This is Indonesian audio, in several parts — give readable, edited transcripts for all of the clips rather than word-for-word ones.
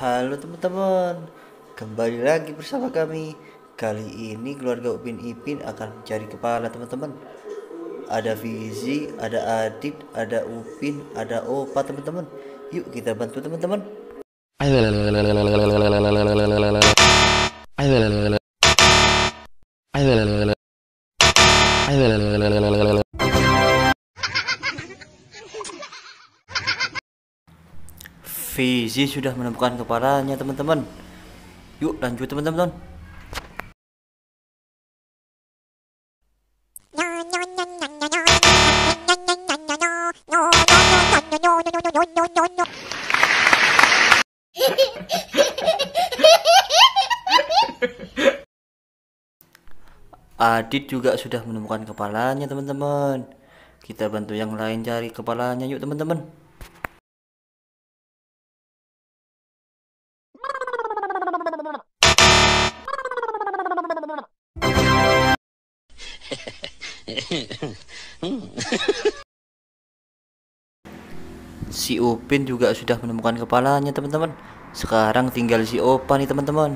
Halo teman-teman, kembali lagi bersama kami. Kali ini keluarga Upin Ipin akan mencari kepala teman-teman. Ada Fizi, ada Adit, ada Upin, ada Opa teman-teman. Yuk kita bantu teman-teman. Fizi sudah menemukan kepalanya teman-teman. Yuk lanjut teman-teman. Adit juga sudah menemukan kepalanya teman-teman. Kita bantu yang lain cari kepalanya yuk teman-teman. Si Upin juga sudah menemukan kepalanya teman-teman. Sekarang tinggal si Opa nih teman-teman.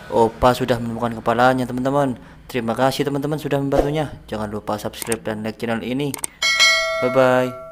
Opa sudah menemukan kepalanya teman-teman. Terima kasih teman-teman sudah membantunya. Jangan lupa subscribe dan like channel ini. Bye bye.